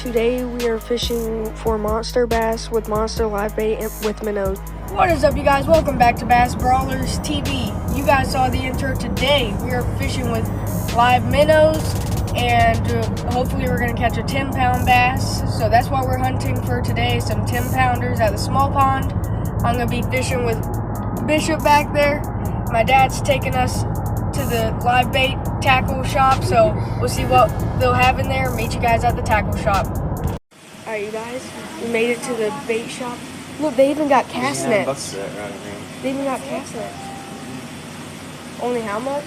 Today we are fishing for monster bass with monster live bait and with minnows. What is up, you guys? Welcome back to Bass Brawlers TV. You guys saw the intro. Today we are fishing with live minnows, and hopefully we're going to catch a 10-pound bass. So that's what we're hunting for today, some 10-pounders at the small pond. I'm going to be fishing with Bishop back there. My dad's taking us to the live bait tackle shop, so we'll see what they'll have in there. Meet you guys at the tackle shop. Alright, you guys, we made it to the bait shop. Look, they even got cast nets. They even got cast nets. Only how much?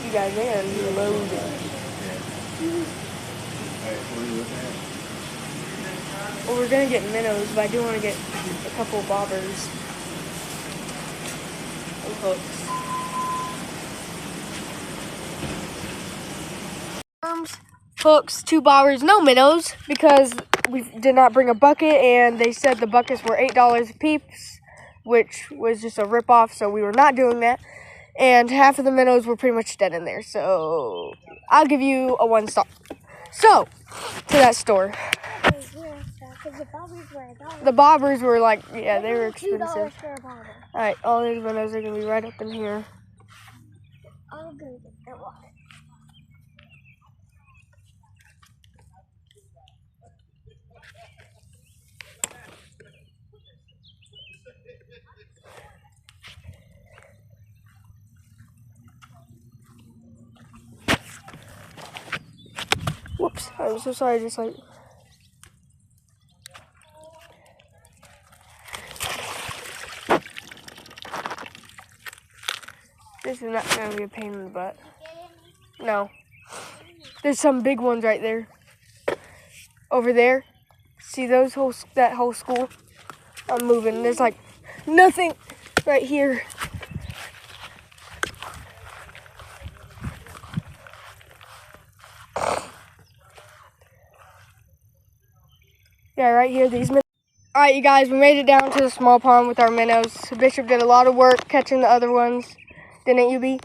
You guys, man, loaded. Well, we're gonna get minnows, but I do want to get a couple bobbers and hooks. Worms, hooks, 2 bobbers, no minnows, because we did not bring a bucket, and they said the buckets were $8 a piece, which was just a rip-off, so we were not doing that. And half of the minnows were pretty much dead in there, so I'll give you a 1 star. So, to that store. The bobbers were like, yeah, they were expensive. Alright, all these minnows are going to be right up in here. I'm going to get water. Whoops, I'm so sorry, just like... This is not going to be a pain in the butt. No. There's some big ones right there. Over there. See those that whole school? I'm moving. There's like nothing right here. Yeah, right here, these minnows. Alright, you guys, we made it down to the small pond with our minnows. Bishop did a lot of work catching the other ones. Didn't you, B?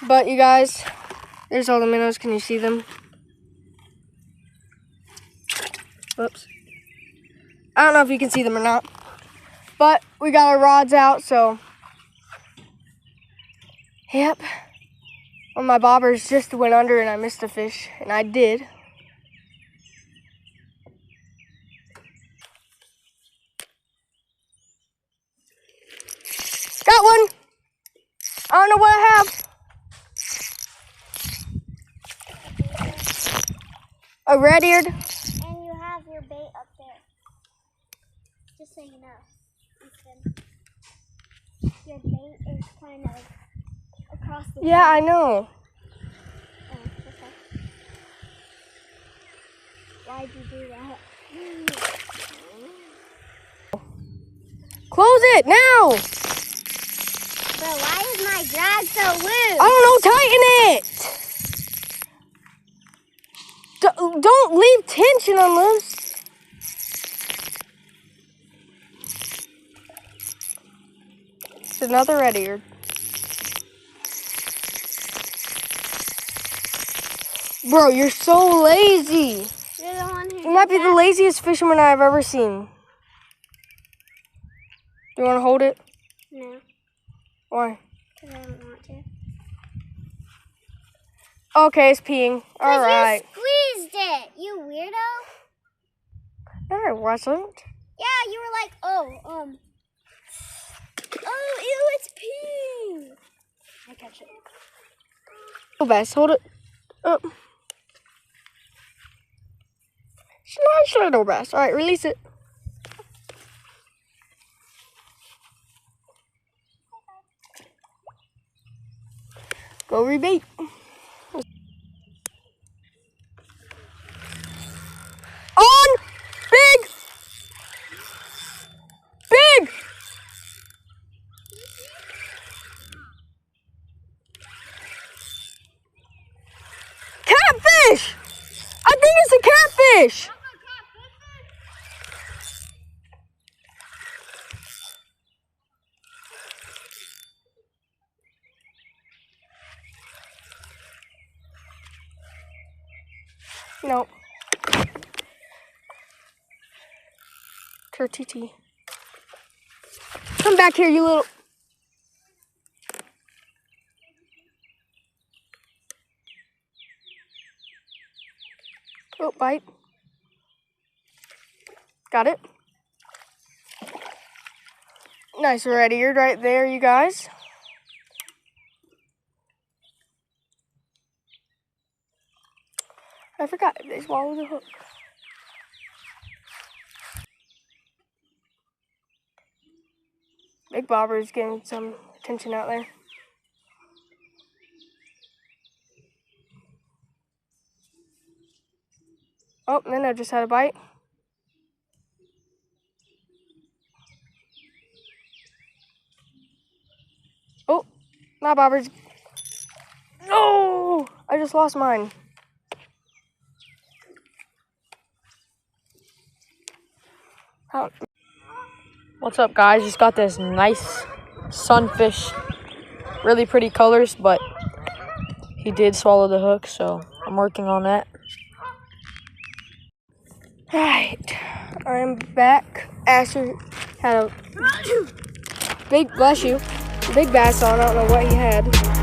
But, you guys, there's all the minnows. Can you see them? Whoops. I don't know if you can see them or not. But we got our rods out, so. Yep. Well, my bobbers just went under and I missed a fish. And I did. Got one. I don't know what I have. A red-eared. And you have your bait up there. Just so you know. Your bait is kind of across the Yeah, I know. Oh, okay. Why'd you do that? Close it now. But why is my drag so loose? I don't know, tighten it. Don't leave tension on loose. It's another red-eared. Bro, you're so lazy. You're the one who You might be the laziest fisherman I've ever seen. Do you want to hold it? No, Why? because I don't want to. Okay, it's peeing. All right. You squeezed it, you weirdo. No, I wasn't. Yeah, you were like, oh, ew, it's peeing. I catch it. Oh, best hold it up. Nice little bass. All right, release it. Go rebait. On! Big! Big! Catfish! I think it's a catfish! No. Titi. Come back here, you little. Oh, bite. Got it. Nice red eared right there, you guys. I forgot they swallowed the hook. Big bobber is getting some attention out there. Oh, minnow just had a bite. Oh, my bobber's. No! I just lost mine. Oh. What's up, guys? Just got this nice sunfish. Really pretty colors, but he did swallow the hook, so I'm working on that. Alright, I'm back. Asher had a big, bless you, big bass on. I don't know what he had.